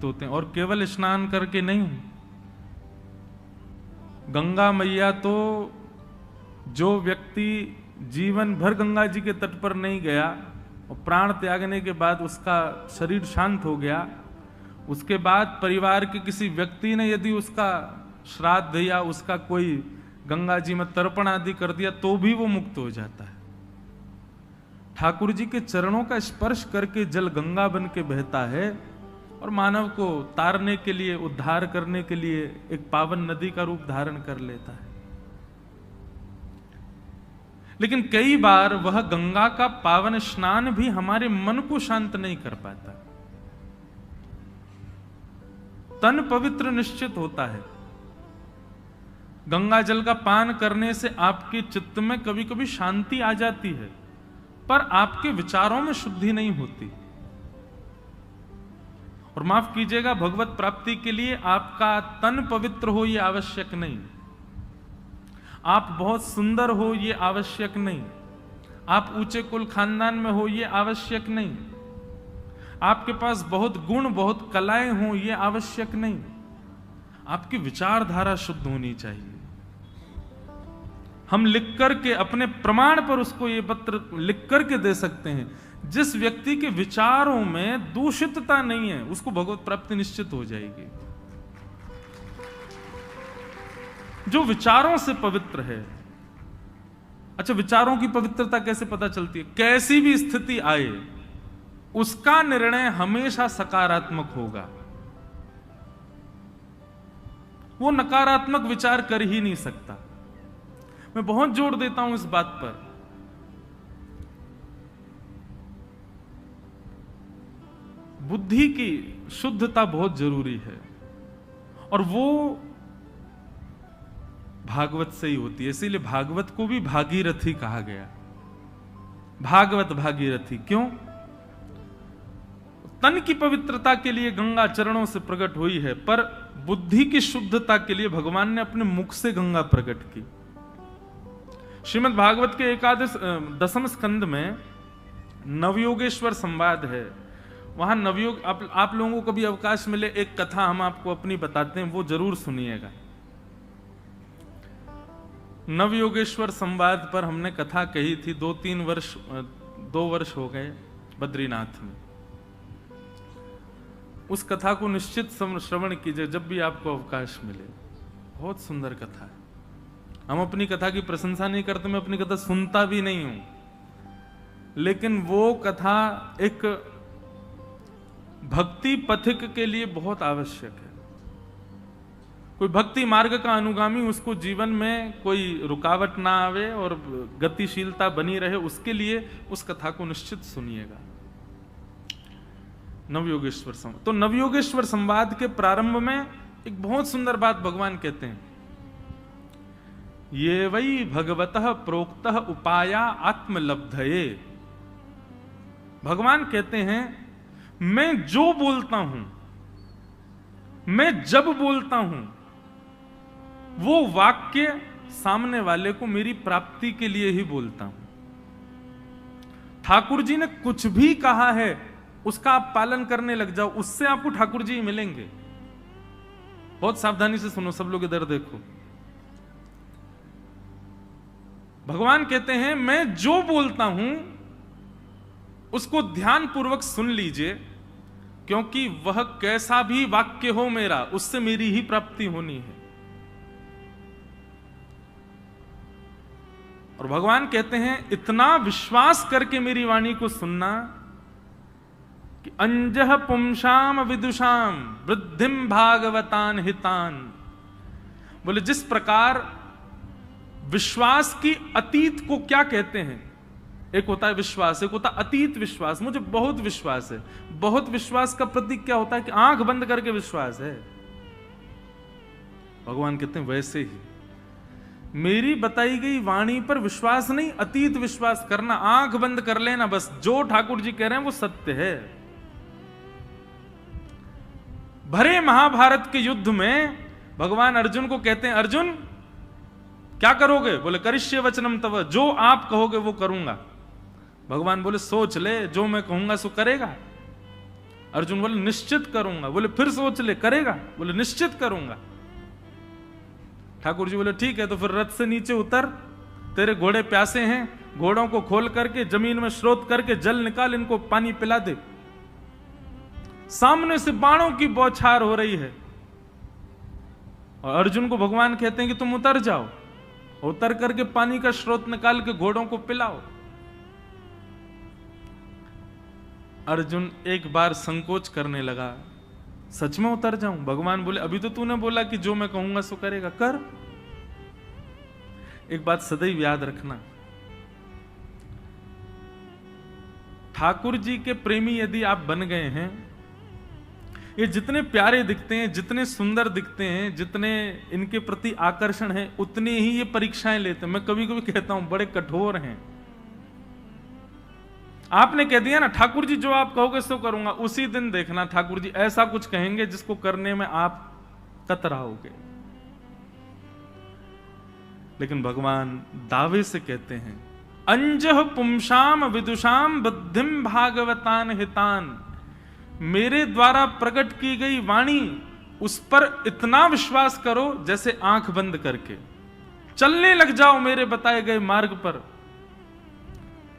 होते हैं। और केवल स्नान करके नहीं, गंगा मैया तो जो व्यक्ति जीवन भर गंगा जी के तट पर नहीं गया और प्राण त्यागने के बाद उसका शरीर शांत हो गया, उसके बाद परिवार के किसी व्यक्ति ने यदि उसका श्राद्ध या उसका कोई गंगा जी में तर्पण आदि कर दिया तो भी वो मुक्त हो जाता है। ठाकुर जी के चरणों का स्पर्श करके जल गंगा बन के बहता है और मानव को तारने के लिए, उद्धार करने के लिए एक पावन नदी का रूप धारण कर लेता है। लेकिन कई बार वह गंगा का पावन स्नान भी हमारे मन को शांत नहीं कर पाता। तन पवित्र निश्चित होता है, गंगा जल का पान करने से आपके चित्त में कभी कभी शांति आ जाती है, पर आपके विचारों में शुद्धि नहीं होती। और माफ कीजिएगा, भगवत प्राप्ति के लिए आपका तन पवित्र हो यह आवश्यक नहीं, आप बहुत सुंदर हो ये आवश्यक नहीं, आप ऊंचे कुल खानदान में हो ये आवश्यक नहीं, आपके पास बहुत गुण बहुत कलाएं हो ये आवश्यक नहीं, आपकी विचारधारा शुद्ध होनी चाहिए। हम लिख करके अपने प्रमाण पर उसको ये पत्र लिख करके दे सकते हैं, जिस व्यक्ति के विचारों में दूषितता नहीं है उसको भगवत प्राप्ति निश्चित हो जाएगी। जो विचारों से पवित्र है। अच्छा, विचारों की पवित्रता कैसे पता चलती है? कैसी भी स्थिति आए उसका निर्णय हमेशा सकारात्मक होगा, वो नकारात्मक विचार कर ही नहीं सकता। मैं बहुत जोर देता हूं इस बात पर। बुद्धि की शुद्धता बहुत जरूरी है और वो भागवत से ही होती है। इसीलिए भागवत को भी भागीरथी कहा गया। भागवत भागीरथी क्यों? तन की पवित्रता के लिए गंगा चरणों से प्रकट हुई है, पर बुद्धि की शुद्धता के लिए भगवान ने अपने मुख से गंगा प्रकट की। श्रीमद् भागवत के दसम स्कंद में नवयोगेश्वर संवाद है। वहां नवयोग, आप लोगों को भी अवकाश मिले, एक कथा हम आपको अपनी बताते हैं, वो जरूर सुनिएगा। नवयोगेश्वर संवाद पर हमने कथा कही थी, 2 वर्ष हो गए बद्रीनाथ में। उस कथा को निश्चित श्रवण कीजिए जब भी आपको अवकाश मिले, बहुत सुंदर कथा है। हम अपनी कथा की प्रशंसा नहीं करते, मैं अपनी कथा सुनता भी नहीं हूं, लेकिन वो कथा एक भक्ति पथिक के लिए बहुत आवश्यक है। कोई भक्ति मार्ग का अनुगामी, उसको जीवन में कोई रुकावट ना आवे और गतिशीलता बनी रहे, उसके लिए उस कथा को निश्चित सुनिएगा। नवयोगेश्वर संवाद। तो नवयोगेश्वर संवाद के प्रारंभ में एक बहुत सुंदर बात भगवान कहते हैं, ये वही भगवतः प्रोक्तः उपाया आत्मलब्धये। भगवान कहते हैं, मैं जो बोलता हूं, मैं जब बोलता हूं, वो वाक्य सामने वाले को मेरी प्राप्ति के लिए ही बोलता हूं। ठाकुर जी ने कुछ भी कहा है उसका आप पालन करने लग जाओ, उससे आपको ठाकुर जी मिलेंगे। बहुत सावधानी से सुनो, सब लोग इधर देखो। भगवान कहते हैं, मैं जो बोलता हूं उसको ध्यान पूर्वक सुन लीजिए, क्योंकि वह कैसा भी वाक्य हो मेरा, उससे मेरी ही प्राप्ति होनी है। और भगवान कहते हैं, इतना विश्वास करके मेरी वाणी को सुनना कि अंजह पुंसाम विदुषाम वृद्धिम भागवतान हितान। बोले, जिस प्रकार विश्वास की अतीत को क्या कहते हैं? एक होता है विश्वास, एक होता है अतीत विश्वास। मुझे बहुत विश्वास है। बहुत विश्वास का प्रतीक क्या होता है? कि आंख बंद करके विश्वास है। भगवान कहते हैं, वैसे ही मेरी बताई गई वाणी पर विश्वास नहीं, अतीत विश्वास करना। आंख बंद कर लेना, बस जो ठाकुर जी कह रहे हैं वो सत्य है। भरे महाभारत के युद्ध में भगवान अर्जुन को कहते हैं, अर्जुन क्या करोगे? बोले, करिष्ये वचनम तव, जो आप कहोगे वो करूंगा। भगवान बोले, सोच ले, जो मैं कहूंगा सो करेगा। अर्जुन बोले निश्चित करूंगा। बोले फिर सोच ले, करेगा? बोले निश्चित करूंगा। ठाकुर जी बोले ठीक है, तो फिर रथ से नीचे उतर, तेरे घोड़े प्यासे हैं, घोड़ों को खोल करके जमीन में स्रोत करके जल निकाल, इनको पानी पिला दे। सामने से बाणों की बौछार हो रही है और अर्जुन को भगवान कहते हैं कि तुम उतर जाओ, उतर करके पानी का स्रोत निकाल के घोड़ों को पिलाओ। अर्जुन एक बार संकोच करने लगा, सच में उतर जाऊं? भगवान बोले अभी तो तूने बोला कि जो मैं कहूंगा सो करेगा, कर। एक बात सदैव याद रखना, ठाकुर जी के प्रेमी यदि आप बन गए हैं, ये जितने प्यारे दिखते हैं, जितने सुंदर दिखते हैं, जितने इनके प्रति आकर्षण है, उतनी ही ये परीक्षाएं लेते हैं। मैं कभी कभी कहता हूं बड़े कठोर हैं। आपने कह दिया ना ठाकुर जी जो आप कहोगे सो करूंगा, उसी दिन देखना ठाकुर जी ऐसा कुछ कहेंगे जिसको करने में आप कतराओगे। लेकिन भगवान दावे से कहते हैं, अंजह पुंसाम विदुषाम बुद्धिम भागवतान हितान, मेरे द्वारा प्रकट की गई वाणी उस पर इतना विश्वास करो जैसे आंख बंद करके चलने लग जाओ मेरे बताए गए मार्ग पर।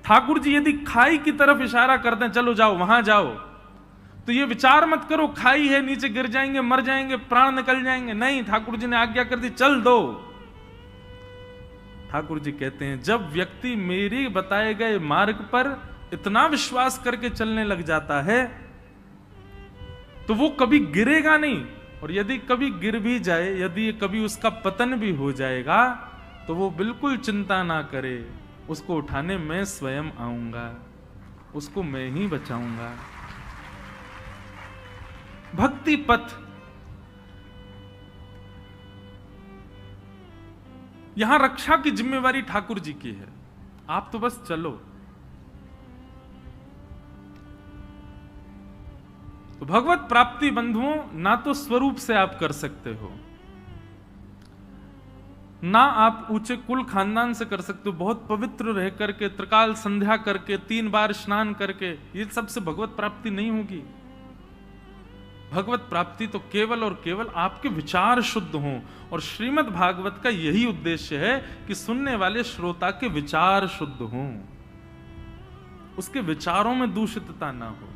ठाकुर जी यदि खाई की तरफ इशारा करते हैं, चलो जाओ वहां जाओ, तो ये विचार मत करो खाई है नीचे गिर जाएंगे, मर जाएंगे, प्राण निकल जाएंगे। नहीं, ठाकुर जी ने आज्ञा कर दी, चल दो। ठाकुर जी कहते हैं जब व्यक्ति मेरे बताए गए मार्ग पर इतना विश्वास करके चलने लग जाता है तो वो कभी गिरेगा नहीं, और यदि कभी गिर भी जाए, यदि कभी उसका पतन भी हो जाएगा, तो वो बिल्कुल चिंता ना करे, उसको उठाने मैं स्वयं आऊंगा, उसको मैं ही बचाऊंगा। भक्ति पथ, यहां रक्षा की जिम्मेवारी ठाकुर जी की है, आप तो बस चलो। तो भगवत प्राप्ति बंधुओं, ना तो स्वरूप से आप कर सकते हो, ना आप ऊंचे कुल खानदान से कर सकते हो, बहुत पवित्र रह करके, त्रिकाल संध्या करके, 3 बार स्नान करके, ये सबसे भगवत प्राप्ति नहीं होगी। भगवत प्राप्ति तो केवल और केवल आपके विचार शुद्ध हों, और श्रीमद् भागवत का यही उद्देश्य है कि सुनने वाले श्रोता के विचार शुद्ध हों, उसके विचारों में दूषितता ना हो।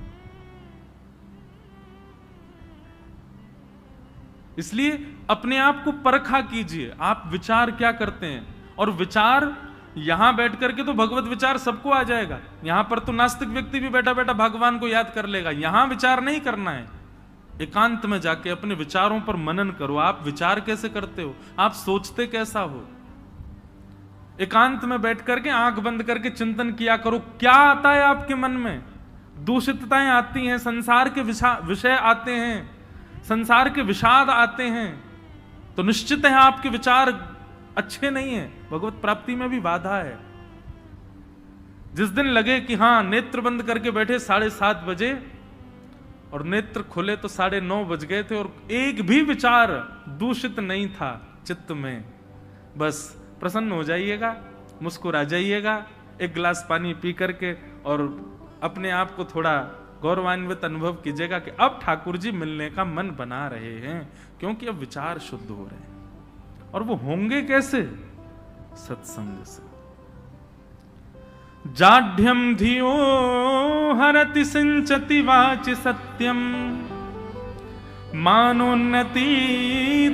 इसलिए अपने आप को परखा कीजिए, आप विचार क्या करते हैं। और विचार यहां बैठ करके तो भगवत विचार सबको आ जाएगा, यहां पर तो नास्तिक व्यक्ति भी बैठा बैठा भगवान को याद कर लेगा। यहां विचार नहीं करना है, एकांत में जाके अपने विचारों पर मनन करो। आप विचार कैसे करते हो, आप सोचते कैसा हो, एकांत में बैठ करके आंख बंद करके चिंतन किया करो, क्या आता है आपके मन में। दूषितताएं आती हैं, संसार के विषय आते हैं, संसार के विषाद आते हैं, तो निश्चित है आपके विचार अच्छे नहीं है, भगवत प्राप्ति में भी बाधा है। जिस दिन लगे कि हां नेत्र बंद करके बैठे 7:30 बजे और नेत्र खुले तो 9:30 बज गए थे और एक भी विचार दूषित नहीं था चित्त में, बस प्रसन्न हो जाइएगा, मुस्कुरा जाइएगा, एक गिलास पानी पी करके और अपने आप को थोड़ा गौरवान्वित अनुभव कीजिएगा कि अब ठाकुर जी मिलने का मन बना रहे हैं, क्योंकि अब विचार शुद्ध हो रहे हैं। और वो होंगे कैसे? सत्संग से। जाढ्यम धियो हरति सिंचति वाचि सत्यम, मानोन्नति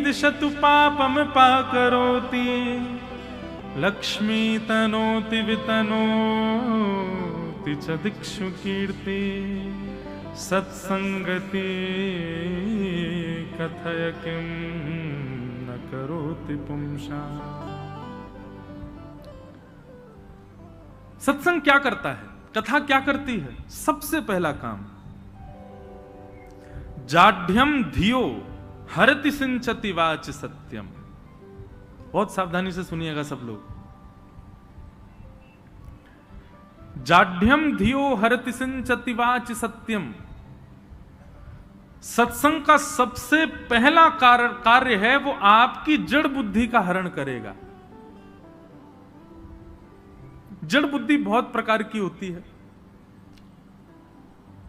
दिशतु पापम पाकरोति, लक्ष्मी तनोति वितनोति च दिक्षु कीर्ति, सत्संगति कथय किम न करोति पुंसा। सत्संग क्या करता है, कथा क्या करती है? सबसे पहला काम, जाढ्यम धियो हरति सिंचति वाच सत्यम। बहुत सावधानी से सुनिएगा सब लोग। जाढ्यम धियो हरति सिंचति वाच सत्यम, सत्संग का सबसे पहला कार्य है वो आपकी जड़ बुद्धि का हरण करेगा। जड़ बुद्धि बहुत प्रकार की होती है।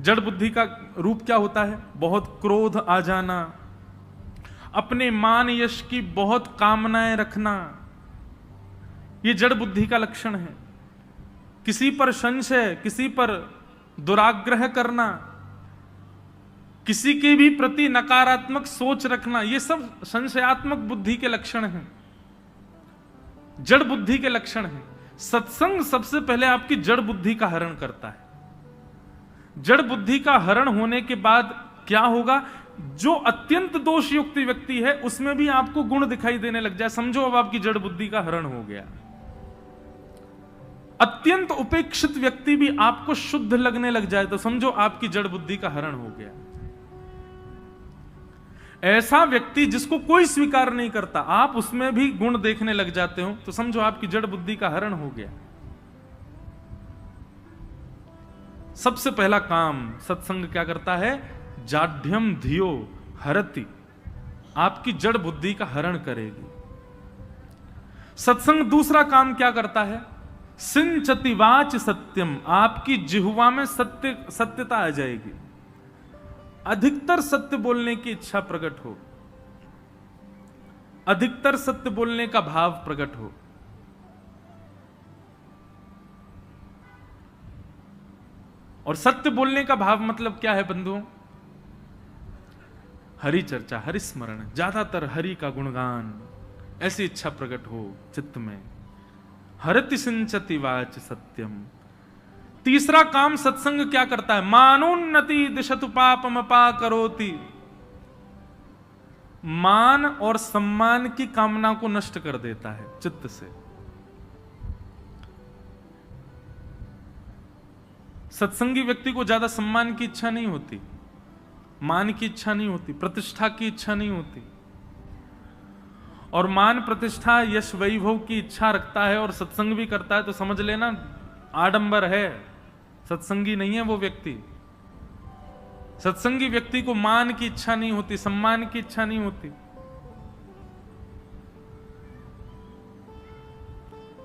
जड़ बुद्धि का रूप क्या होता है? बहुत क्रोध आ जाना, अपने मान यश की बहुत कामनाएं रखना, ये जड़ बुद्धि का लक्षण है। किसी पर संशय, किसी पर दुराग्रह करना, किसी के भी प्रति नकारात्मक सोच रखना, ये सब संशयात्मक बुद्धि के लक्षण हैं, जड़ बुद्धि के लक्षण हैं। सत्संग सबसे पहले आपकी जड़ बुद्धि का हरण करता है। जड़ बुद्धि का हरण होने के बाद क्या होगा? जो अत्यंत दोष युक्त व्यक्ति है उसमें भी आपको गुण दिखाई देने लग जाए, समझो अब आपकी जड़ बुद्धि का हरण हो गया। अत्यंत उपेक्षित व्यक्ति भी आपको शुद्ध लगने लग जाए तो समझो आपकी जड़ बुद्धि का हरण हो गया। ऐसा व्यक्ति जिसको कोई स्वीकार नहीं करता, आप उसमें भी गुण देखने लग जाते हो तो समझो आपकी जड़ बुद्धि का हरण हो गया। सबसे पहला काम सत्संग क्या करता है? जाढ्यम धियो हरति, आपकी जड़ बुद्धि का हरण करेगी। सत्संग दूसरा काम क्या करता है? सिंचति वाच सत्यम, आपकी जिह्वा में सत्यता आ जाएगी, अधिकतर सत्य बोलने की इच्छा प्रकट हो, अधिकतर सत्य बोलने का भाव प्रकट हो। और सत्य बोलने का भाव मतलब क्या है बंधुओं? हरि चर्चा, हरि स्मरण, ज्यादातर हरि का गुणगान, ऐसी इच्छा प्रकट हो चित्त में। हरति सिंचति वाच सत्यम। तीसरा काम सत्संग क्या करता है? मानोन्नति दिशतु पापम करोति, मान और सम्मान की कामना को नष्ट कर देता है चित्त से। सत्संगी व्यक्ति को ज्यादा सम्मान की इच्छा नहीं होती, मान की इच्छा नहीं होती, प्रतिष्ठा की इच्छा नहीं होती। और मान, प्रतिष्ठा, यश, वैभव की इच्छा रखता है और सत्संग भी करता है तो समझ लेना आडंबर है, सत्संगी नहीं है वो व्यक्ति। सत्संगी व्यक्ति को मान की इच्छा नहीं होती, सम्मान की इच्छा नहीं होती।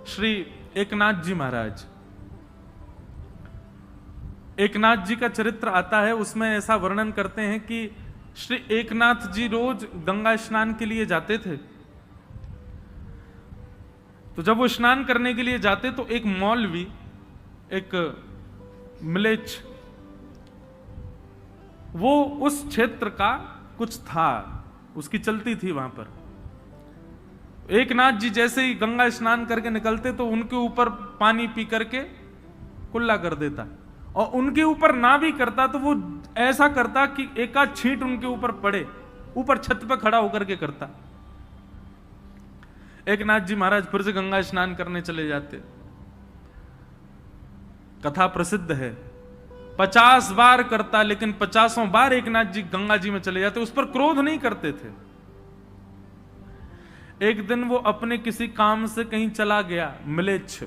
श्री एकनाथ जी महाराज, एकनाथ जी का चरित्र आता है, उसमें ऐसा वर्णन करते हैं कि श्री एकनाथ जी रोज गंगा स्नान के लिए जाते थे। तो जब वो स्नान करने के लिए जाते तो एक मौलवी, एक म्लेच्छ, वो उस क्षेत्र का कुछ था, उसकी चलती थी वहां पर। एकनाथ जी जैसे ही गंगा स्नान करके निकलते तो उनके ऊपर पानी पी करके कुल्ला कर देता, और उनके ऊपर ना भी करता तो वो ऐसा करता कि एक आध छींट उनके ऊपर पड़े, ऊपर छत पे खड़ा होकर के करता। एकनाथ जी महाराज फिर से गंगा स्नान करने चले जाते। कथा प्रसिद्ध है, 50 बार करता, लेकिन 50 बार एकनाथ जी गंगा जी में चले जाते, उस पर क्रोध नहीं करते थे। एक दिन वो अपने किसी काम से कहीं चला गया, म्लेच्छ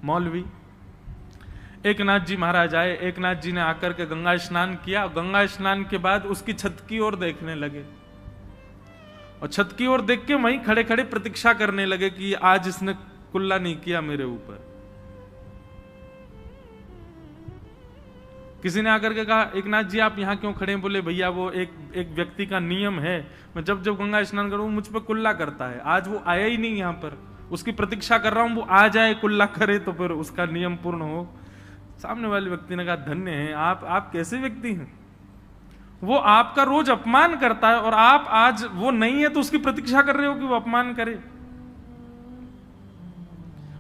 मौलवी। एकनाथ जी महाराज आए, एकनाथ जी ने आकर के गंगा स्नान किया। गंगा स्नान के बाद उसकी छत की ओर देखने लगे, और छत की ओर देख के वहीं खड़े खड़े प्रतीक्षा करने लगे कि आज इसने कुल्ला नहीं किया मेरे ऊपर। किसी ने आकर के कहा, एकनाथ जी आप यहां क्यों खड़े हैं? बोले भैया वो एक व्यक्ति का नियम है, मैं जब जब गंगा स्नान करूं मुझ पर कुल्ला करता है, आज वो आया ही नहीं यहां पर, उसकी प्रतीक्षा कर रहा हूं, वो आ जाए कुल्ला करे तो फिर उसका नियम पूर्ण हो। सामने वाले व्यक्ति ने कहा, धन्य है आप कैसे व्यक्ति हैं? वो आपका रोज अपमान करता है और आप आज वो नहीं है तो उसकी प्रतीक्षा कर रहे हो कि वो अपमान करे।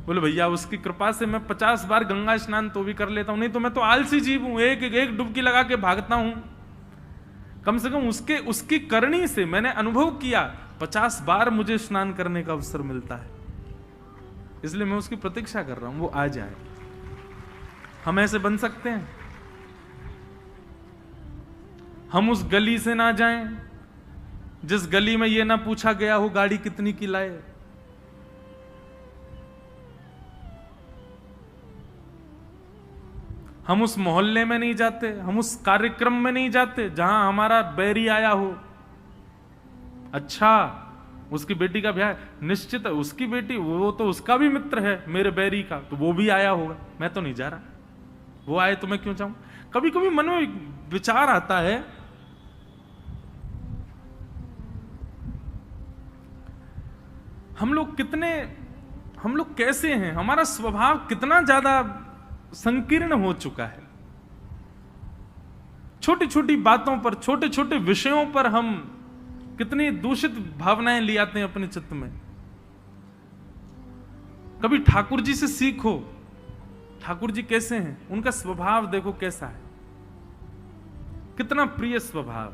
बोले भैया उसकी कृपा से मैं 50 बार गंगा स्नान तो भी कर लेता हूं, नहीं तो मैं तो आलसी जीव हूं, एक डुबकी लगा के भागता हूं। कम से कम उसकी करनी से मैंने अनुभव किया, 50 बार मुझे स्नान करने का अवसर मिलता है, इसलिए मैं उसकी प्रतीक्षा कर रहा हूं, वो आ जाए। हम ऐसे बन सकते हैं? हम उस गली से ना जाएं जिस गली में यह ना पूछा गया हो गाड़ी कितनी की लाए। हम उस मोहल्ले में नहीं जाते, हम उस कार्यक्रम में नहीं जाते जहां हमारा बैरी आया हो। अच्छा उसकी बेटी का ब्याह, निश्चित है उसकी बेटी, वो तो उसका भी मित्र है मेरे बैरी का, तो वो भी आया होगा, मैं तो नहीं जा रहा, वो आए तो मैं क्यों जाऊं। कभी कभी मन में विचार आता है, हम लोग कैसे हैं, हमारा स्वभाव कितना ज्यादा संकीर्ण हो चुका है। छोटी छोटी बातों पर, छोटे छोटे विषयों पर हम कितनी दूषित भावनाएं ले आते हैं अपने चित्त में। कभी ठाकुर जी से सीखो, ठाकुर जी कैसे हैं, उनका स्वभाव देखो कैसा है, कितना प्रिय स्वभाव।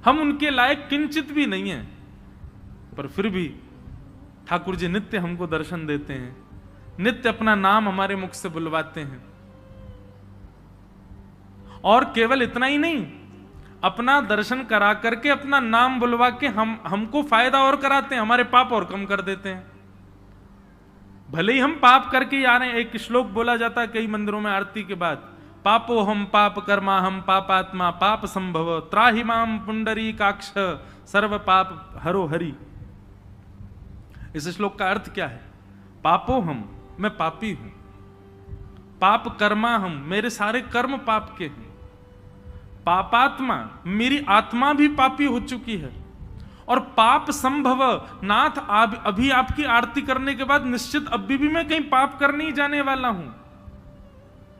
हम उनके लायक किंचित भी नहीं है, पर फिर भी ठाकुर जी नित्य हमको दर्शन देते हैं, नित्य अपना नाम हमारे मुख से बुलवाते हैं। और केवल इतना ही नहीं, अपना दर्शन करा करके अपना नाम बुलवा के हमको फायदा और कराते हैं, हमारे पाप और कम कर देते हैं। भले ही हम पाप करके आ रहे हैं। एक श्लोक बोला जाता है कई मंदिरों में आरती के बाद, पापो हम पाप कर्मा हम पापात्मा पाप संभव त्राहि माम पुंडरीकाक्ष सर्व पाप हरो हरि। इस श्लोक का अर्थ क्या है? पापो हम, मैं पापी हूं, पाप कर्मा हम, मेरे सारे कर्म पाप के हैं, पापात्मा, मेरी आत्मा भी पापी हो चुकी है, और पाप संभव, नाथ अभी आपकी आरती करने के बाद निश्चित अभी भी मैं कहीं पाप करने ही जाने वाला हूं।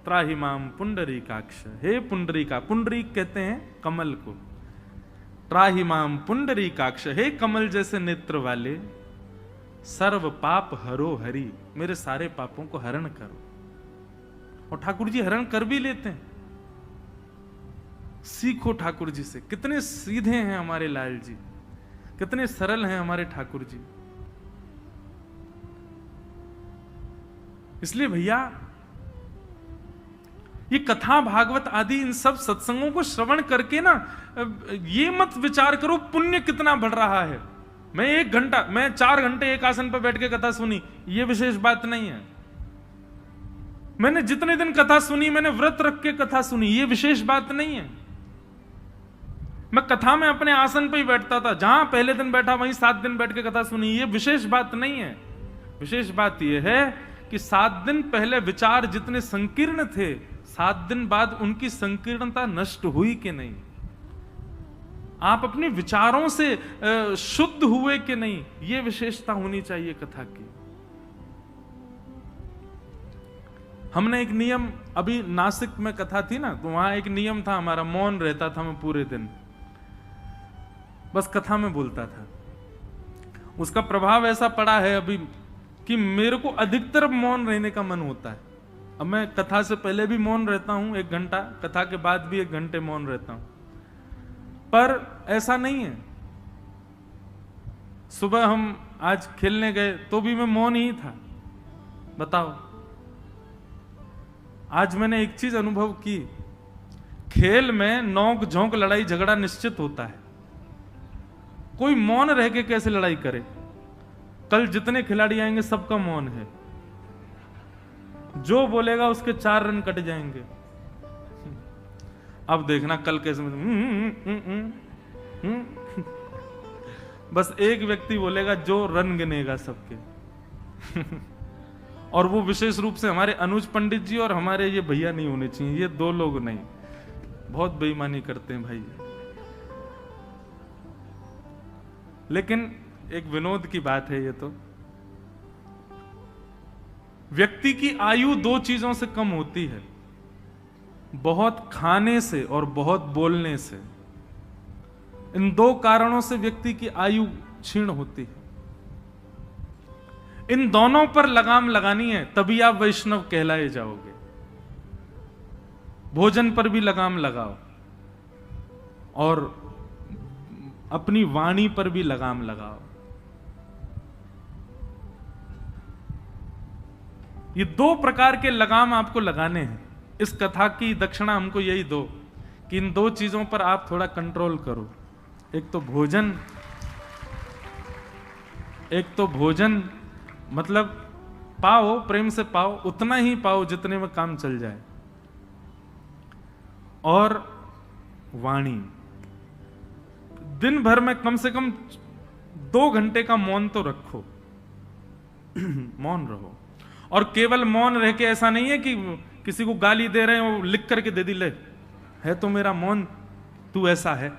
त्राहि माम पुंडरीकाक्ष, हे पुंडरीका, पुंडरीक कहते हैं कमल को, त्राहि माम पुंडरीकाक्ष, हे कमल जैसे नेत्र वाले, सर्व पाप हरो हरि, मेरे सारे पापों को हरण करो। और ठाकुर जी हरण कर भी लेते हैं। सीखो ठाकुर जी से, कितने सीधे हैं हमारे लाल जी, कितने सरल हैं हमारे ठाकुर जी। इसलिए भैया ये कथा भागवत आदि इन सब सत्संगों को श्रवण करके ना ये मत विचार करो पुण्य कितना बढ़ रहा है। मैं 4 घंटे एक आसन पर बैठ के कथा सुनी, ये विशेष बात नहीं है। मैंने जितने दिन कथा सुनी, मैंने व्रत रख के कथा सुनी, ये विशेष बात नहीं है। मैं कथा में अपने आसन पे ही बैठता था, जहां पहले दिन बैठा वहीं 7 दिन बैठ के कथा सुनी, ये विशेष बात नहीं है। विशेष बात यह है कि 7 दिन पहले विचार जितने संकीर्ण थे, 7 दिन बाद उनकी संकीर्णता नष्ट हुई कि नहीं, आप अपने विचारों से शुद्ध हुए कि नहीं, ये विशेषता होनी चाहिए कथा की। हमने एक नियम, अभी नासिक में कथा थी ना, तो वहां एक नियम था हमारा, मौन रहता था मैं पूरे दिन, बस कथा में बोलता था। उसका प्रभाव ऐसा पड़ा है अभी कि मेरे को अधिकतर मौन रहने का मन होता है। अब मैं कथा से पहले भी मौन रहता हूं 1 घंटा, कथा के बाद भी 1 घंटे मौन रहता हूं, पर ऐसा नहीं है। सुबह हम आज खेलने गए तो भी मैं मौन ही था। बताओ, आज मैंने एक चीज अनुभव की, खेल में नोक झोंक लड़ाई झगड़ा निश्चित होता है। कोई मौन रह के कैसे लड़ाई करे? कल जितने खिलाड़ी आएंगे सबका मौन है, जो बोलेगा उसके 4 रन कट जाएंगे। अब देखना कल कैसे बस एक व्यक्ति बोलेगा जो रन गिनेगा सबके और वो विशेष रूप से हमारे अनुज पंडित जी और हमारे ये भैया नहीं होने चाहिए, ये 2 लोग नहीं, बहुत बेईमानी करते हैं भाई। लेकिन एक विनोद की बात है ये तो, व्यक्ति की आयु 2 चीजों से कम होती है, बहुत खाने से और बहुत बोलने से। इन 2 कारणों से व्यक्ति की आयु क्षीण होती है। इन दोनों पर लगाम लगानी है, तभी आप वैष्णव कहलाए जाओगे। भोजन पर भी लगाम लगाओ और अपनी वाणी पर भी लगाम लगाओ। ये 2 प्रकार के लगाम आपको लगाने हैं। इस कथा की दक्षिणा हमको यही दो कि इन 2 चीजों पर आप थोड़ा कंट्रोल करो। एक तो भोजन मतलब पाओ, प्रेम से पाओ, उतना ही पाओ जितने में काम चल जाए, और वाणी दिन भर में कम से कम 2 घंटे का मौन तो रखो मौन रहो। और केवल मौन रह के ऐसा नहीं है कि किसी को गाली दे रहे हैं वो लिख करके दे दी, ले है तो मेरा मौन, तू ऐसा है।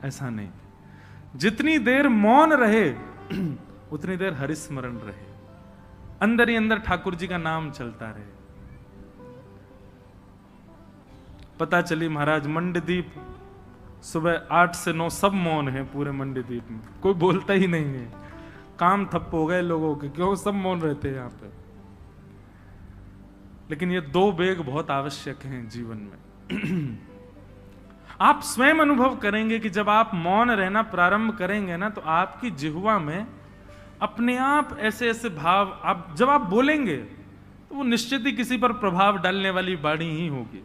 ऐसा नहीं, जितनी देर मौन रहे उतनी देर हरिस्मरण रहे, अंदर ही अंदर ठाकुर जी का नाम चलता रहे। पता चली महाराज मंडदीप सुबह 8 से 9 सब मौन है पूरे मंडदीप में, कोई बोलता ही नहीं है। काम ठप हो गए लोगों के, क्यों सब मौन रहते हैं यहां पे। लेकिन ये 2 वेग बहुत आवश्यक हैं जीवन में। आप स्वयं अनुभव करेंगे कि जब आप मौन रहना प्रारंभ करेंगे ना, तो आपकी जिह्वा में अपने आप ऐसे ऐसे भाव, आप जब आप बोलेंगे तो वो निश्चित ही किसी पर प्रभाव डालने वाली वाणी ही होगी।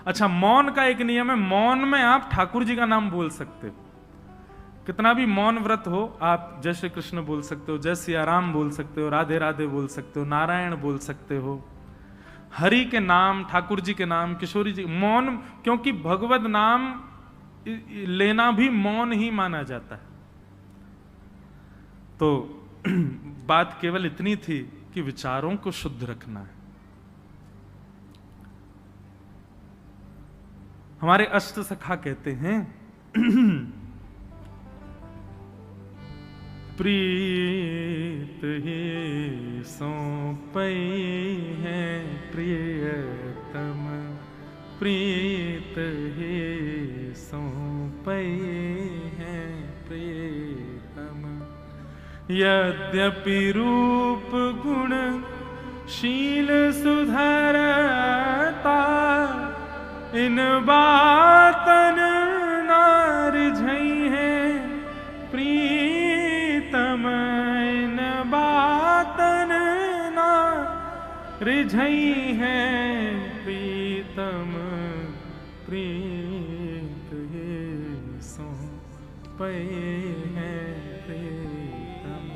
अच्छा, मौन का एक नियम है, मौन में आप ठाकुर जी का नाम बोल सकते हो। कितना भी मौन व्रत हो, आप जय श्री कृष्ण बोल सकते हो, जय सिया राम बोल सकते हो, राधे राधे बोल सकते हो, नारायण बोल सकते हो, हरि के नाम, ठाकुर जी के नाम, किशोरी जी, मौन, क्योंकि भगवत नाम लेना भी मौन ही माना जाता है। तो बात केवल इतनी थी कि विचारों को शुद्ध रखना है। हमारे अष्ट सखा कहते हैं प्रीत ही सौंपई है प्रियतम, प्रीत ही सौंपई है प्रियतम। यद्यपि रूप गुण शील सुधरता, इन बातन नार झई है प्रीतम, इन बातन नार झई है प्रीतम, प्रीत ही सौंपई है प्रीतम।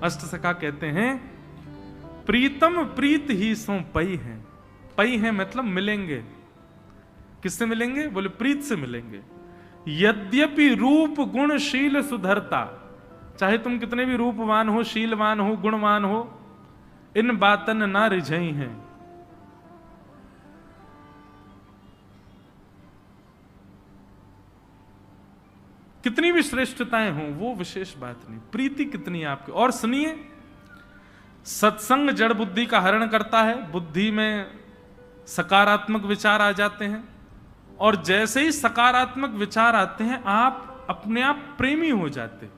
अष्ट सखा कहते हैं प्रीतम प्रीत ही सौंपई है। पई है मतलब मिलेंगे, किससे मिलेंगे? बोले प्रीत से मिलेंगे। यद्यपि रूप गुण शील सुधरता, चाहे तुम कितने भी रूपवान हो, शीलवान हो, गुणवान हो, इन बातन ना रिझई हैं। कितनी भी श्रेष्ठताएं हों, वो विशेष बात नहीं, प्रीति कितनी आपकी। और सुनिए, सत्संग जड़ बुद्धि का हरण करता है, बुद्धि में सकारात्मक विचार आ जाते हैं, और जैसे ही सकारात्मक विचार आते हैं आप अपने आप प्रेमी हो जाते हो,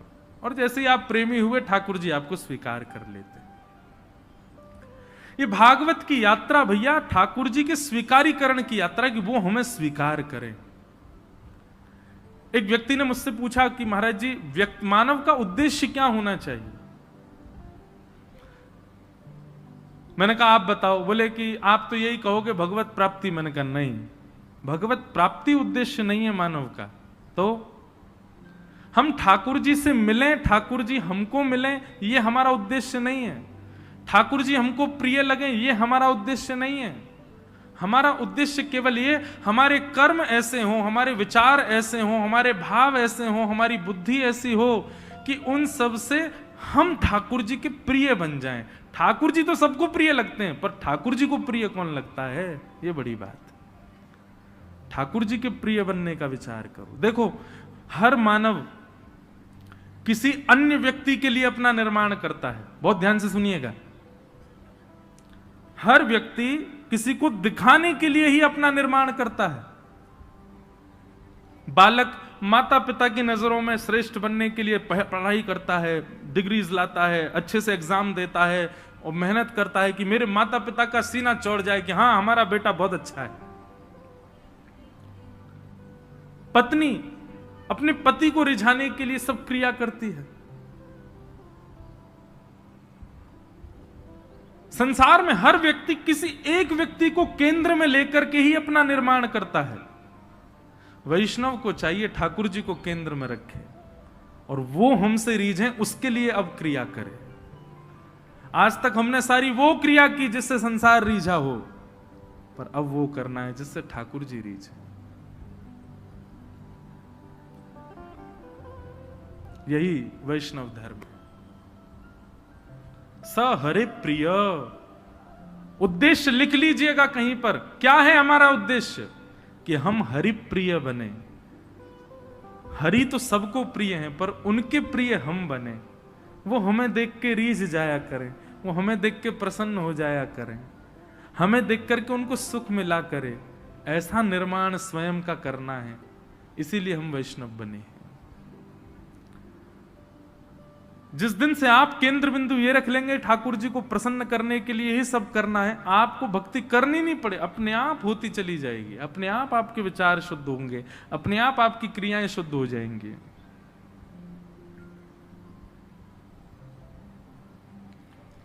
और जैसे ही आप प्रेमी हुए ठाकुर जी आपको स्वीकार कर लेते हैं। ये भागवत की यात्रा भैया ठाकुर जी के स्वीकारीकरण की यात्रा, कि वो हमें स्वीकार करें। एक व्यक्ति ने मुझसे पूछा कि महाराज जी मानव का उद्देश्य क्या होना चाहिए? मैंने कहा आप बताओ। बोले कि आप तो यही कहोगे भगवत प्राप्ति। मैंने कहा नहीं, भगवत प्राप्ति उद्देश्य नहीं है मानव का। तो हम ठाकुर जी से मिलें, ठाकुर जी हमको मिलें, ये हमारा उद्देश्य नहीं है। ठाकुर जी हमको प्रिय लगे, ये हमारा उद्देश्य नहीं है। हमारा उद्देश्य केवल ये, हमारे कर्म ऐसे हों, हमारे विचार ऐसे हों, हमारे भाव ऐसे हों, हमारी बुद्धि ऐसी हो कि उन सब से हम ठाकुर जी के प्रिय बन जाएं। ठाकुर जी तो सबको प्रिय लगते हैं, पर ठाकुर जी को प्रिय कौन लगता है, ये बड़ी बात। ठाकुर जी के प्रिय बनने का विचार करो। देखो, हर मानव किसी अन्य व्यक्ति के लिए अपना निर्माण करता है। बहुत ध्यान से सुनिएगा, हर व्यक्ति किसी को दिखाने के लिए ही अपना निर्माण करता है। बालक माता पिता की नजरों में श्रेष्ठ बनने के लिए पढ़ाई करता है, डिग्रीज लाता है, अच्छे से एग्जाम देता है और मेहनत करता है कि मेरे माता पिता का सीना चौड़ जाए कि हां हमारा बेटा बहुत अच्छा है। पत्नी अपने पति को रिझाने के लिए सब क्रिया करती है। संसार में हर व्यक्ति किसी एक व्यक्ति को केंद्र में लेकर के ही अपना निर्माण करता है। वैष्णव को चाहिए ठाकुर जी को केंद्र में रखे और वो हमसे रीझें, उसके लिए अब क्रिया करें। आज तक हमने सारी वो क्रिया की जिससे संसार रीझा हो, पर अब वो करना है जिससे ठाकुर जी रीझे। यही वैष्णव धर्म है। स हरे प्रिय, उद्देश्य लिख लीजिएगा कहीं पर, क्या है हमारा उद्देश्य? कि हम हरि प्रिय बने। हरि तो सबको प्रिय हैं, पर उनके प्रिय हम बने। वो हमें देख के रीझ जाया करें, वो हमें देख के प्रसन्न हो जाया करें, हमें देख करके उनको सुख मिला करे। ऐसा निर्माण स्वयं का करना है, इसीलिए हम वैष्णव बने हैं। जिस दिन से आप केंद्र बिंदु ये रख लेंगे ठाकुर जी को प्रसन्न करने के लिए ही सब करना है, आपको भक्ति करनी नहीं पड़े, अपने आप होती चली जाएगी। अपने आप आपके विचार शुद्ध होंगे, अपने आप आपकी क्रियाएं शुद्ध हो जाएंगी।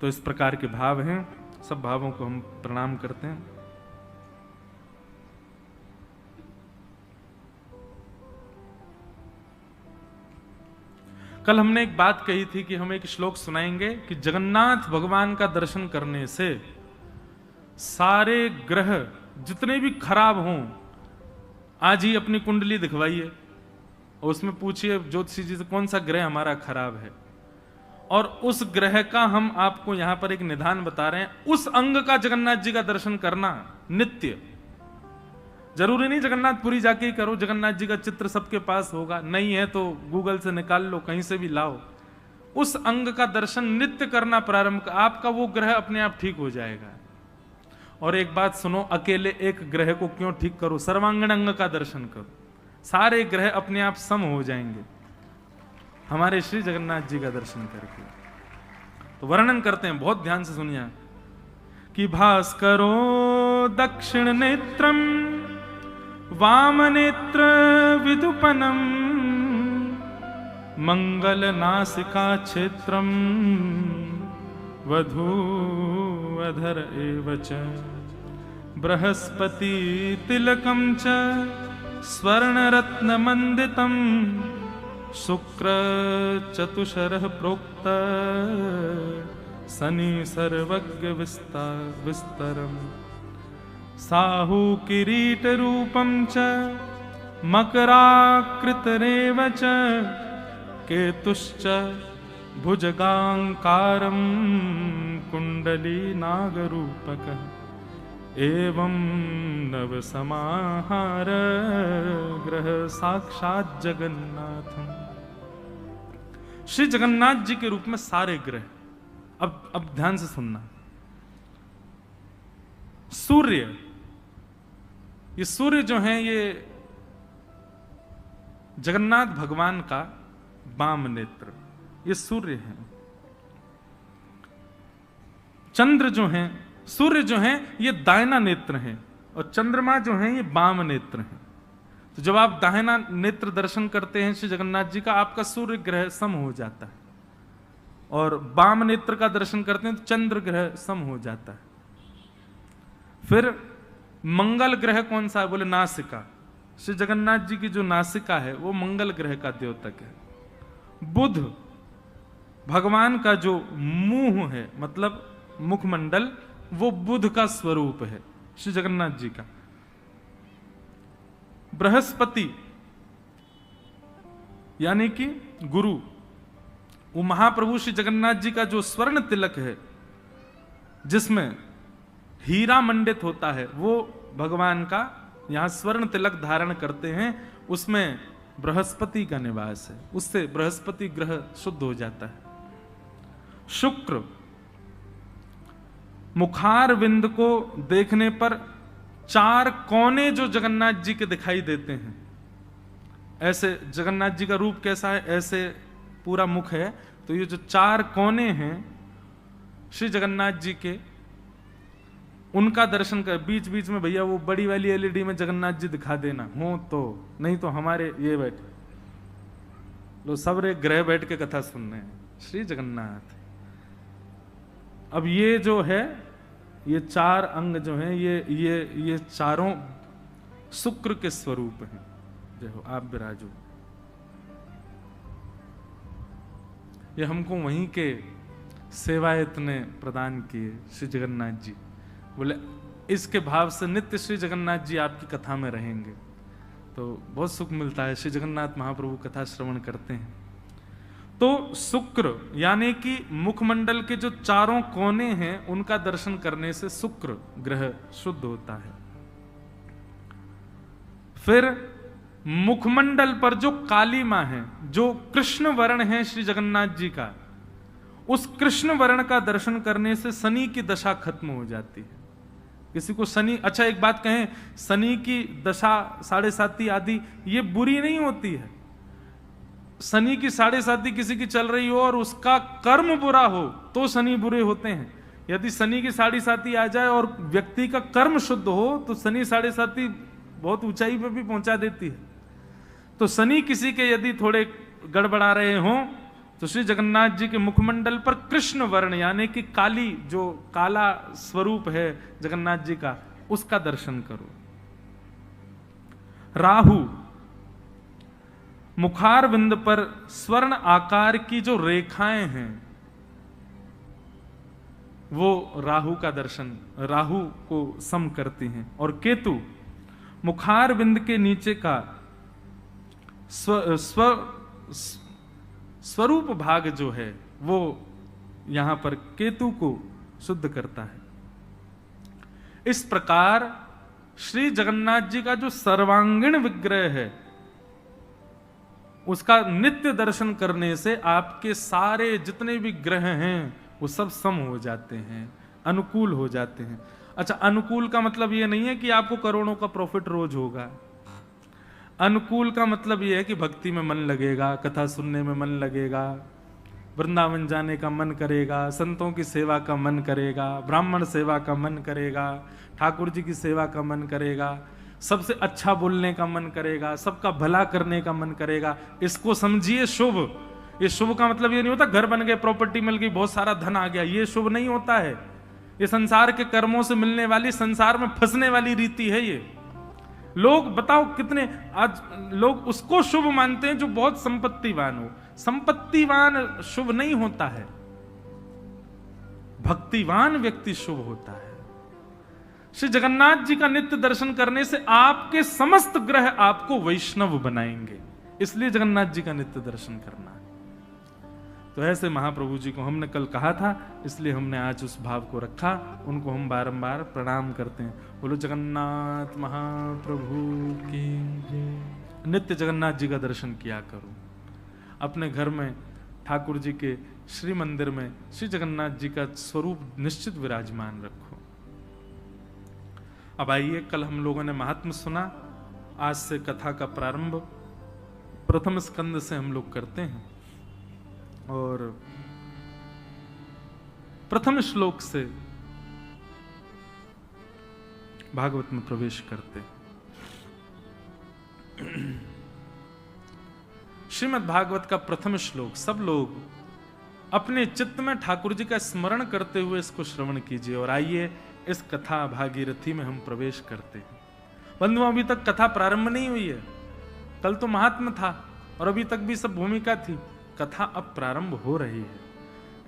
तो इस प्रकार के भाव हैं, सब भावों को हम प्रणाम करते हैं। कल हमने एक बात कही थी कि हम एक श्लोक सुनाएंगे कि जगन्नाथ भगवान का दर्शन करने से सारे ग्रह जितने भी खराब हों, आज ही अपनी कुंडली दिखवाइए और उसमें पूछिए ज्योतिषी जी से कौन सा ग्रह हमारा खराब है, और उस ग्रह का हम आपको यहां पर एक निदान बता रहे हैं। उस अंग का जगन्नाथ जी का दर्शन करना नित्य, जरूरी नहीं जगन्नाथपुरी जाके ही करो, जगन्नाथ जी का चित्र सबके पास होगा, नहीं है तो गूगल से निकाल लो, कहीं से भी लाओ। उस अंग का दर्शन नित्य करना प्रारंभ, आपका वो ग्रह अपने आप ठीक हो जाएगा। और एक बात सुनो, अकेले एक ग्रह को क्यों ठीक करो, सर्वांगीण अंग का दर्शन करो, सारे ग्रह अपने आप सम हो जाएंगे हमारे श्री जगन्नाथ जी का दर्शन करके। तो वर्णन करते हैं, बहुत ध्यान से सुनिए कि भास्करो दक्षिण नेत्रम वाम नेत्र विदुपनम मंगल नासिका क्षेत्रम वधूअधर एव च बृहस्पति तिलकम च स्वर्ण रत्न मंडितम शुक्र चतुशरः प्रोक्त शनि सर्वज्ञ विस्तरम साहु किरीट रूपम च मकराकृतरेव च केतुश्च भुजगांकारम कुंडली नागरूपकः एवं नव समाहार ग्रह साक्षात जगन्नाथम। श्री जगन्नाथ जी के रूप में सारे ग्रह, अब ध्यान से सुनना। सूर्य, ये सूर्य जो है ये जगन्नाथ भगवान का वाम नेत्र, ये सूर्य है। चंद्र जो है, सूर्य जो है ये दाहिना नेत्र है, और चंद्रमा जो है ये वाम नेत्र है। तो जब आप दाहिना नेत्र दर्शन करते हैं श्री जगन्नाथ जी का, आपका सूर्य ग्रह सम हो जाता है, और वाम नेत्र का दर्शन करते हैं तो चंद्र ग्रह सम हो जाता है। फिर मंगल ग्रह कौन सा है, बोले नासिका। श्री जगन्नाथ जी की जो नासिका है वो मंगल ग्रह का द्योतक है। बुध भगवान का जो मुंह है, मतलब मुखमंडल, वो बुध का स्वरूप है श्री जगन्नाथ जी का। बृहस्पति यानी कि गुरु, वो महाप्रभु श्री जगन्नाथ जी का जो स्वर्ण तिलक है जिसमें हीरा मंडित होता है, वो भगवान का यहां स्वर्ण तिलक धारण करते हैं, उसमें बृहस्पति का निवास है, उससे बृहस्पति ग्रह शुद्ध हो जाता है। शुक्र, मुखार विंद को देखने पर चार कोने जो जगन्नाथ जी के दिखाई देते हैं, ऐसे जगन्नाथ जी का रूप कैसा है, ऐसे पूरा मुख है, तो ये जो चार कोने हैं श्री जगन्नाथ जी के, उनका दर्शन कर। बीच बीच में भैया वो बड़ी वाली एलईडी में जगन्नाथ जी दिखा देना हो तो, नहीं तो हमारे ये बैठे लो सब रे ग्रह बैठ के कथा सुनने हैं श्री जगन्नाथ। अब ये जो है, ये चार अंग जो हैं, ये चारों शुक्र के स्वरूप हैं। जय हो, आप विराजो। ये हमको वहीं के सेवायत ने प्रदान किए श्री जगन्नाथ जी। बोले इसके भाव से नित्य श्री जगन्नाथ जी आपकी कथा में रहेंगे तो बहुत सुख मिलता है। श्री जगन्नाथ महाप्रभु कथा श्रवण करते हैं तो शुक्र यानी कि मुखमंडल के जो चारों कोने हैं उनका दर्शन करने से शुक्र ग्रह शुद्ध होता है। फिर मुखमंडल पर जो कालीमा है, जो कृष्ण वर्ण है श्री जगन्नाथ जी का, उस कृष्ण वर्ण का दर्शन करने से शनि की दशा खत्म हो जाती है। किसी को शनि, अच्छा एक बात कहें, शनि की दशा 7.5 आदि ये बुरी नहीं होती है। शनि की 7.5 किसी की चल रही हो और उसका कर्म बुरा हो तो शनि बुरे होते हैं। यदि शनि की 7.5 आ जाए और व्यक्ति का कर्म शुद्ध हो तो शनि 7.5 बहुत ऊंचाई पर भी पहुंचा देती है। तो शनि किसी के यदि थोड़े गड़बड़ा रहे हों तो श्री जगन्नाथ जी के मुखमंडल पर कृष्ण वर्ण यानी कि काली, जो काला स्वरूप है जगन्नाथ जी का, उसका दर्शन करो। राहु, मुखारविंद पर स्वर्ण आकार की जो रेखाएं हैं वो राहु का दर्शन, राहु को सम करती हैं। और केतु, मुखारविंद के नीचे का स्वरूप भाग जो है वो यहां पर केतु को शुद्ध करता है। इस प्रकार श्री जगन्नाथ जी का जो सर्वांगीण विग्रह है उसका नित्य दर्शन करने से आपके सारे जितने भी ग्रह हैं वो सब सम हो जाते हैं, अनुकूल हो जाते हैं। अच्छा, अनुकूल का मतलब ये नहीं है कि आपको करोड़ों का प्रॉफिट रोज होगा। अनुकूल का मतलब यह है कि भक्ति में मन लगेगा, कथा सुनने में मन लगेगा, वृंदावन जाने का मन करेगा, संतों की सेवा का मन करेगा, ब्राह्मण सेवा का मन करेगा, ठाकुर जी की सेवा का मन करेगा, सबसे अच्छा बोलने का मन करेगा, सबका भला करने का मन करेगा। इसको समझिए शुभ। ये शुभ का मतलब ये नहीं होता घर बन गए, प्रॉपर्टी मिल गई, बहुत सारा धन आ गया, ये शुभ नहीं होता है। ये संसार के कर्मों से मिलने वाली, संसार में फंसने वाली रीति है। ये लोग बताओ कितने आज लोग उसको शुभ मानते हैं जो बहुत संपत्तिवान हो। संपत्तिवान शुभ नहीं होता है, भक्तिवान व्यक्ति शुभ होता है। श्री जगन्नाथ जी का नित्य दर्शन करने से आपके समस्त ग्रह आपको वैष्णव बनाएंगे, इसलिए जगन्नाथ जी का नित्य दर्शन करना है। तो ऐसे महाप्रभु जी को हमने कल कहा था, इसलिए हमने आज उस भाव को रखा, उनको हम बारंबार प्रणाम करते हैं। बोलो जगन्नाथ महाप्रभु की जय। नित्य जगन्नाथ जी का दर्शन किया करो। अपने घर में ठाकुर जी के श्री मंदिर में श्री जगन्नाथ जी का स्वरूप निश्चित विराजमान रखो। अब आइए, कल हम लोगों ने महात्म्य सुना, आज से कथा का प्रारंभ प्रथम स्कंद से हम लोग करते हैं और प्रथम श्लोक से भागवत में प्रवेश करते। श्रीमद् भागवत का प्रथम श्लोक सब लोग अपने चित्त में ठाकुर जी का स्मरण करते हुए इसको श्रवण कीजिए। और आइए इस कथा भागीरथी में हम प्रवेश करते हैं। बंधुओं, अभी तक कथा प्रारंभ नहीं हुई है। कल तो महात्म्य था और अभी तक भी सब भूमिका थी। कथा अब प्रारंभ हो रही है,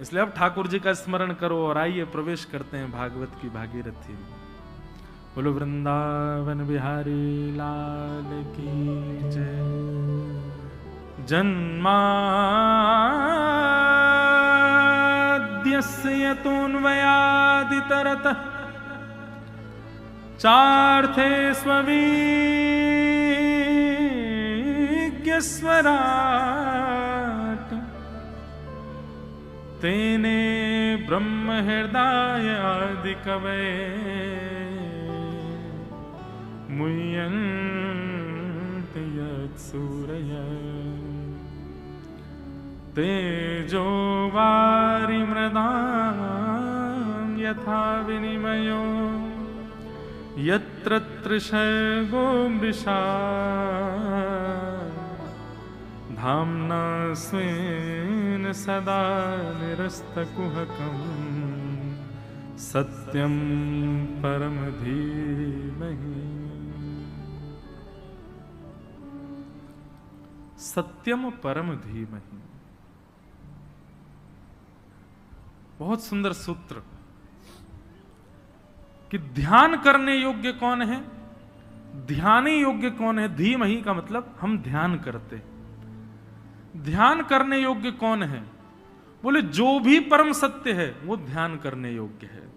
इसलिए अब ठाकुर जी का स्मरण करो और आइए प्रवेश करते हैं भागवत की भागीरथी में। बोलो वृंदावन बिहारी लाल की जय। जन्माद्यस्य यतोऽन्वयादितरतः चार्थे स्वविज्ञस्वराट् तेने ब्रह्म हृदय आदि कवये मुह्यन्ति यत्सूरयः तेजो वारिमृदां यथा विनिमयो यत्र त्रिशर्गो मृषा धाम्ना स्वेन सदा निरस्तकुहकम् सत्यं परम धीमहि। सत्यम परम धीमहि, बहुत सुंदर सूत्र कि ध्यान करने योग्य कौन है, ध्यान योग्य कौन है। धीमहि का मतलब हम ध्यान करते। ध्यान करने योग्य कौन है? बोले जो भी परम सत्य है वो ध्यान करने योग्य है।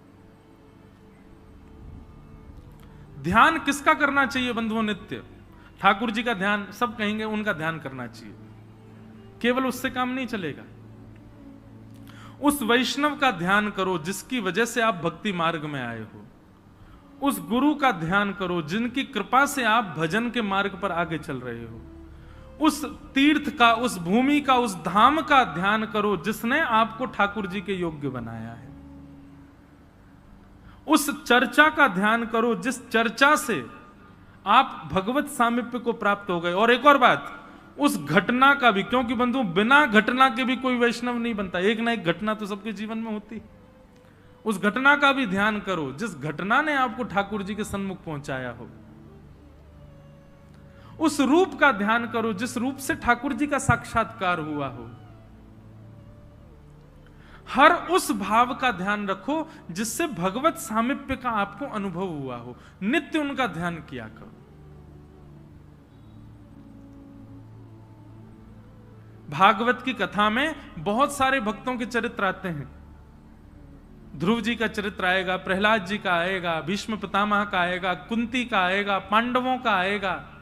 ध्यान किसका करना चाहिए बंधुओं? नित्य ठाकुर जी का ध्यान, सब कहेंगे उनका ध्यान करना चाहिए। केवल उससे काम नहीं चलेगा। उस वैष्णव का ध्यान करो जिसकी वजह से आप भक्ति मार्ग में आए हो। उस गुरु का ध्यान करो जिनकी कृपा से आप भजन के मार्ग पर आगे चल रहे हो। उस तीर्थ का, उस भूमि का, उस धाम का ध्यान करो जिसने आपको ठाकुर जी के योग्य बनाया है। उस चर्चा का ध्यान करो जिस चर्चा से आप भगवत सामीप्य को प्राप्त हो गए। और एक और बात, उस घटना का भी, क्योंकि बंधु बिना घटना के भी कोई वैष्णव नहीं बनता, एक ना एक घटना तो सबके जीवन में होती। उस घटना का भी ध्यान करो जिस घटना ने आपको ठाकुर जी के सन्मुख पहुंचाया हो। उस रूप का ध्यान करो जिस रूप से ठाकुर जी का साक्षात्कार हुआ हो। हर उस भाव का ध्यान रखो जिससे भगवत सामीप्य का आपको अनुभव हुआ हो। नित्य उनका ध्यान किया करो। भागवत की कथा में बहुत सारे भक्तों के चरित्र आते हैं। ध्रुव जी का चरित्र आएगा, प्रहलाद जी का आएगा, भीष्म पितामह का आएगा, कुंती का आएगा, पांडवों का आएगा।